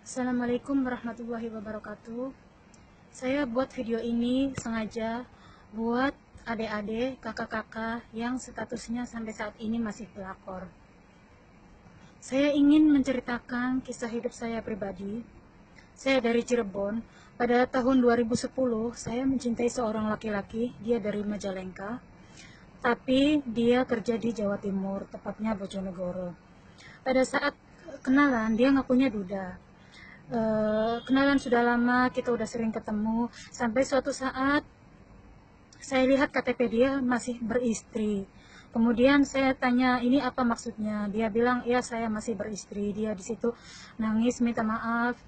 Assalamualaikum warahmatullahi wabarakatuh. Saya buat video ini sengaja buat adik-adik, kakak-kakak yang statusnya sampai saat ini masih pelakor. Saya ingin menceritakan kisah hidup saya pribadi. Saya dari Cirebon. Pada tahun 2010, saya mencintai seorang laki-laki, dia dari Majalengka. Tapi dia kerja di Jawa Timur, tepatnya Bojonegoro. Pada saat kenalan, dia ngakunya duda. Kenalan sudah lama, kita udah sering ketemu, sampai suatu saat saya lihat KTP dia masih beristri. Kemudian saya tanya, ini apa maksudnya? Dia bilang, ya saya masih beristri. Dia di situ nangis minta maaf.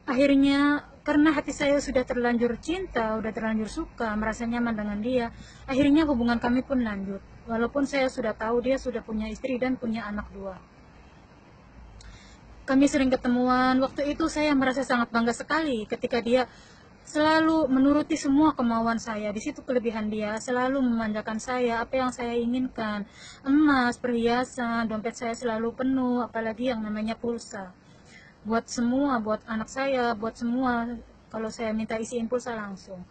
Akhirnya karena hati saya sudah terlanjur cinta, udah terlanjur suka, merasa nyaman dengan dia, akhirnya hubungan kami pun lanjut. Walaupun saya sudah tahu dia sudah punya istri dan punya anak 2. Kami sering ketemuan. Waktu itu saya merasa sangat bangga sekali ketika dia selalu menuruti semua kemauan saya. Di situ kelebihan dia, selalu memanjakan saya apa yang saya inginkan. Emas, perhiasan, dompet saya selalu penuh, apalagi yang namanya pulsa. Buat semua, buat anak saya, buat semua. Kalau saya minta isiin pulsa langsung.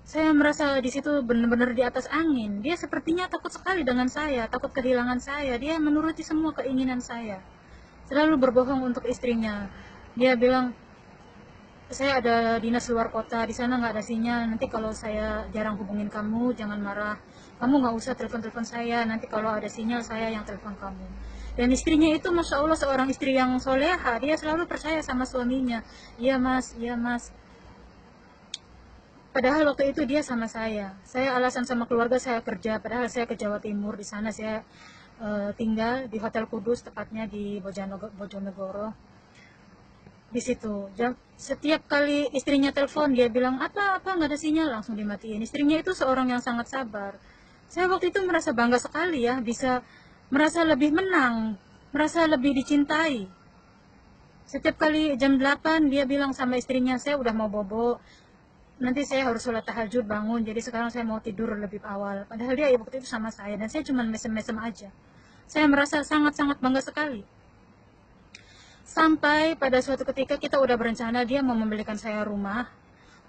Saya merasa di situ benar-benar di atas angin. Dia sepertinya takut sekali dengan saya, takut kehilangan saya. Dia menuruti semua keinginan saya. Selalu berbohong untuk istrinya. Dia bilang, saya ada dinas luar kota, di sana nggak ada sinyal. Nanti kalau saya jarang hubungin kamu, jangan marah. Kamu nggak usah telepon-telepon saya. Nanti kalau ada sinyal, saya yang telepon kamu. Dan istrinya itu, masya Allah, seorang istri yang soleha. Dia selalu percaya sama suaminya. Iya mas, iya mas. Padahal waktu itu dia sama saya. Saya alasan sama keluarga saya kerja. Padahal saya ke Jawa Timur. Di sana saya tinggal di Hotel Kudus, tepatnya di Bojonegoro. Di situ setiap kali istrinya telepon, dia bilang apa nggak ada sinyal, langsung dimatiin. Istrinya itu seorang yang sangat sabar. Saya waktu itu merasa bangga sekali ya, bisa merasa lebih menang, merasa lebih dicintai. Setiap kali jam 8 dia bilang sama istrinya, saya udah mau bobo, nanti saya harus sholat tahajud bangun, jadi sekarang saya mau tidur lebih awal. Padahal dia waktu itu sama saya, dan saya cuma mesem-mesem aja. Saya merasa sangat-sangat bangga sekali. Sampai pada suatu ketika kita udah berencana dia mau membelikan saya rumah.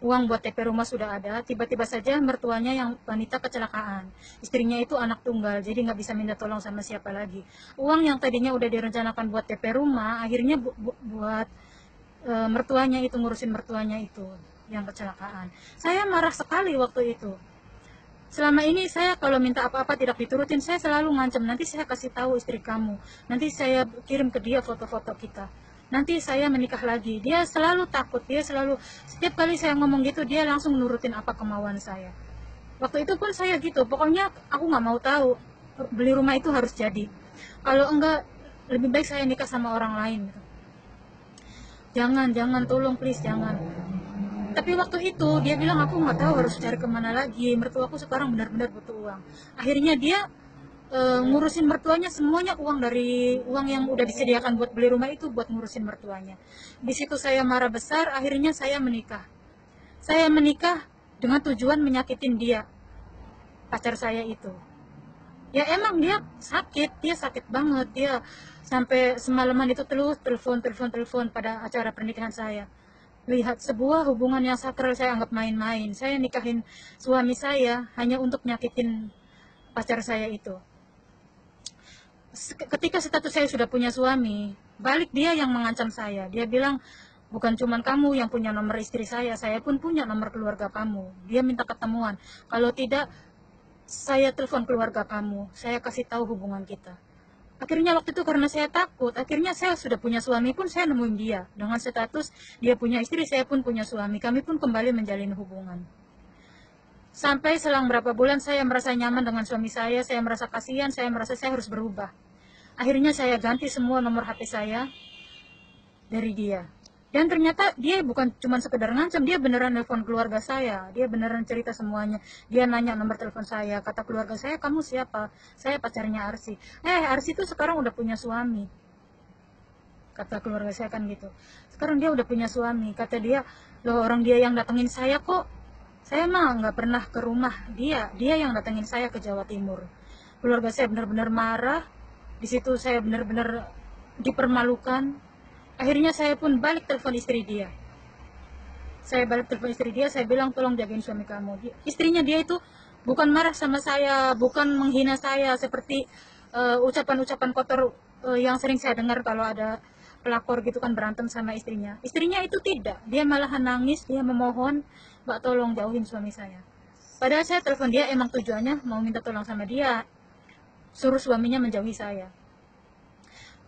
Uang buat TP rumah sudah ada. Tiba-tiba saja mertuanya yang wanita kecelakaan. Istrinya itu anak tunggal, jadi nggak bisa minta tolong sama siapa lagi. Uang yang tadinya udah direncanakan buat TP rumah, akhirnya buat mertuanya itu, ngurusin mertuanya itu yang kecelakaan. Saya marah sekali waktu itu. Selama ini saya kalau minta apa-apa tidak diturutin, saya selalu ngancam, nanti saya kasih tahu istri kamu, nanti saya kirim ke dia foto-foto kita, nanti saya menikah lagi. Dia selalu takut, dia selalu, setiap kali saya ngomong gitu, dia langsung nurutin apa kemauan saya. Waktu itu pun saya gitu, pokoknya aku nggak mau tahu, beli rumah itu harus jadi. Kalau enggak, lebih baik saya nikah sama orang lain. Jangan, tolong please, jangan. Tapi waktu itu dia bilang, aku nggak tahu harus cari kemana lagi, mertuaku sekarang benar-benar butuh uang. Akhirnya dia ngurusin mertuanya, semuanya uang dari uang yang udah disediakan buat beli rumah itu buat ngurusin mertuanya. Di situ saya marah besar, akhirnya saya menikah. Saya menikah dengan tujuan menyakitin dia, pacar saya itu. Ya emang dia sakit banget, dia sampai semalaman itu terus telepon pada acara pernikahan saya. Lihat, sebuah hubungan yang sakral saya anggap main-main. Saya nikahin suami saya hanya untuk nyakitin pacar saya itu. Ketika status saya sudah punya suami, balik dia yang mengancam saya. Dia bilang, bukan cuma kamu yang punya nomor istri saya pun punya nomor keluarga kamu. Dia minta ketemuan. Kalau tidak, saya telepon keluarga kamu. Saya kasih tahu hubungan kita. Akhirnya waktu itu karena saya takut, akhirnya saya sudah punya suami pun saya nemuin dia. Dengan status dia punya istri, saya pun punya suami. Kami pun kembali menjalin hubungan. Sampai selang berapa bulan saya merasa nyaman dengan suami saya merasa kasihan, saya merasa saya harus berubah. Akhirnya saya ganti semua nomor HP saya dari dia. Dan ternyata dia bukan cuma sekedar ngancam, dia beneran nelpon keluarga saya, dia beneran cerita semuanya. Dia nanya nomor telepon saya, kata keluarga saya, kamu siapa? Saya pacarnya Arsi. Arsi itu sekarang udah punya suami. Kata keluarga saya kan gitu. Sekarang dia udah punya suami. Kata dia, loh orang dia yang datengin saya kok. Saya mah nggak pernah ke rumah dia yang datengin saya ke Jawa Timur. Keluarga saya benar-benar marah. Di situ saya benar-benar dipermalukan. Akhirnya saya pun balik telepon istri dia. Saya balik telepon istri dia, saya bilang tolong jagain suami kamu. Istrinya dia itu bukan marah sama saya, bukan menghina saya seperti ucapan-ucapan kotor yang sering saya dengar kalau ada pelakor gitu kan berantem sama istrinya. Istrinya itu tidak, dia malahan nangis, dia memohon, Mbak tolong jauhin suami saya. Padahal saya telepon dia emang tujuannya mau minta tolong sama dia, suruh suaminya menjauhi saya.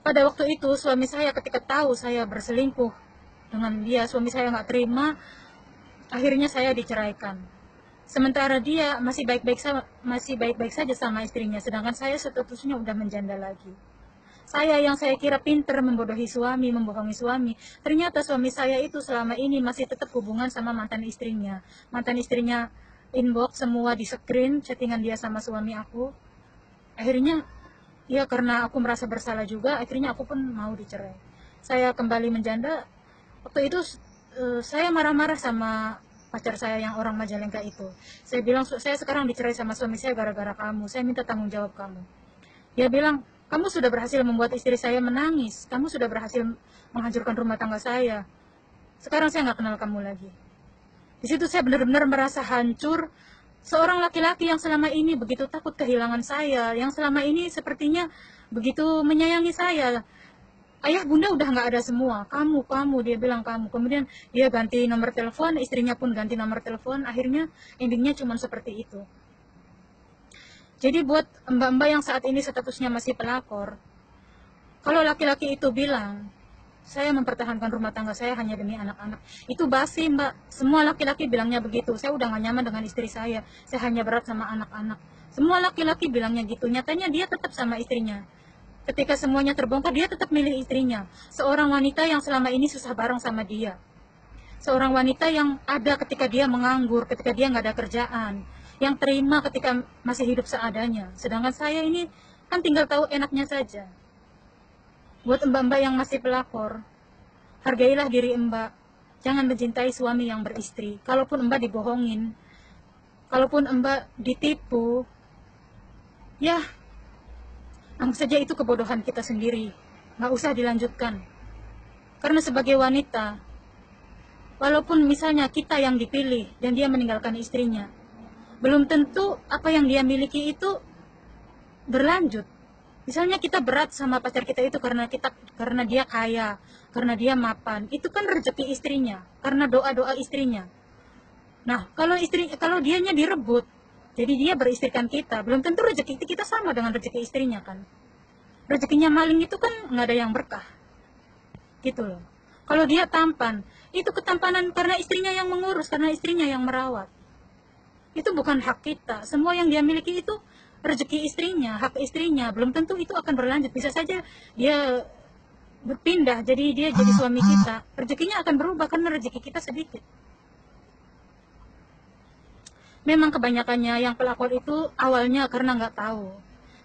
Pada waktu itu suami saya ketika tahu saya berselingkuh dengan dia, suami saya nggak terima, akhirnya saya diceraikan. Sementara dia masih baik-baik saja sama istrinya, sedangkan saya statusnya udah menjanda lagi. Saya yang saya kira pinter membodohi suami, membohongi suami, ternyata suami saya itu selama ini masih tetap hubungan sama mantan istrinya. Mantan istrinya inbox semua di screen chattingan dia sama suami aku. Akhirnya ya karena aku merasa bersalah juga, akhirnya aku pun mau dicerai. Saya kembali menjanda. Waktu itu saya marah-marah sama pacar saya yang orang Majalengka itu. Saya bilang saya sekarang dicerai sama suami saya gara-gara kamu, saya minta tanggung jawab kamu. Dia bilang, kamu sudah berhasil membuat istri saya menangis, kamu sudah berhasil menghancurkan rumah tangga saya, sekarang saya nggak kenal kamu lagi. Di situ saya benar-benar merasa hancur. Seorang laki-laki yang selama ini begitu takut kehilangan saya, yang selama ini sepertinya begitu menyayangi saya. Ayah bunda udah nggak ada semua, kamu, dia bilang kamu. Kemudian dia ganti nomor telepon, istrinya pun ganti nomor telepon, akhirnya endingnya cuma seperti itu. Jadi buat mbak-mbak yang saat ini statusnya masih pelakor, kalau laki-laki itu bilang, saya mempertahankan rumah tangga saya hanya demi anak-anak, itu basi mbak. Semua laki-laki bilangnya begitu, saya udah gak nyaman dengan istri saya hanya berat sama anak-anak. Semua laki-laki bilangnya gitu, nyatanya dia tetap sama istrinya. Ketika semuanya terbongkar, dia tetap milih istrinya. Seorang wanita yang selama ini susah bareng sama dia. Seorang wanita yang ada ketika dia menganggur, ketika dia nggak ada kerjaan, yang terima ketika masih hidup seadanya. Sedangkan saya ini kan tinggal tahu enaknya saja. Buat mbak-mbak yang masih pelakor, hargailah diri mbak. Jangan mencintai suami yang beristri. Kalaupun mbak dibohongin, kalaupun mbak ditipu, ya anggap saja itu kebodohan kita sendiri. Nggak usah dilanjutkan. Karena sebagai wanita, walaupun misalnya kita yang dipilih dan dia meninggalkan istrinya, belum tentu apa yang dia miliki itu berlanjut. Misalnya kita berat sama pacar kita itu karena dia kaya, karena dia mapan, itu kan rezeki istrinya, karena doa-doa istrinya. Nah, kalau dianya direbut, jadi dia beristrikan kita, belum tentu rezeki kita sama dengan rezeki istrinya kan. Rezekinya maling itu kan nggak ada yang berkah, gitu loh. Kalau dia tampan, itu ketampanan karena istrinya yang mengurus, karena istrinya yang merawat. Itu bukan hak kita. Semua yang dia miliki itu rezeki istrinya, hak istrinya. Belum tentu itu akan berlanjut. Bisa saja dia berpindah, jadi dia jadi suami kita. Rezekinya akan berubah karena rezeki kita sedikit. Memang kebanyakannya yang pelakor itu awalnya karena nggak tahu.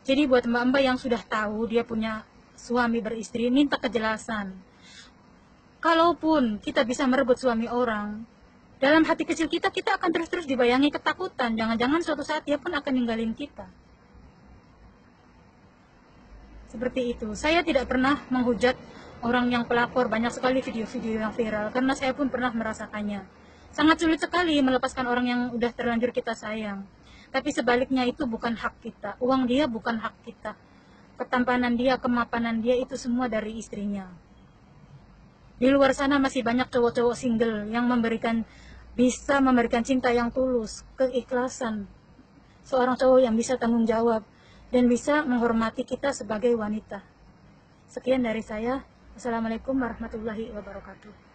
Jadi buat mbak-mbak yang sudah tahu dia punya suami beristri, minta kejelasan. Kalaupun kita bisa merebut suami orang, dalam hati kecil kita akan terus-terus dibayangi ketakutan. Jangan-jangan suatu saat dia pun akan ninggalin kita. Seperti itu. Saya tidak pernah menghujat orang yang pelakor. Banyak sekali video-video yang viral, karena saya pun pernah merasakannya. Sangat sulit sekali melepaskan orang yang udah terlanjur kita sayang. Tapi sebaliknya itu bukan hak kita. Uang dia bukan hak kita. Ketampanan dia, kemapanan dia itu semua dari istrinya. Di luar sana masih banyak cowok-cowok single yang bisa memberikan cinta yang tulus, keikhlasan. Seorang cowok yang bisa tanggung jawab dan bisa menghormati kita sebagai wanita. Sekian dari saya. Assalamualaikum warahmatullahi wabarakatuh.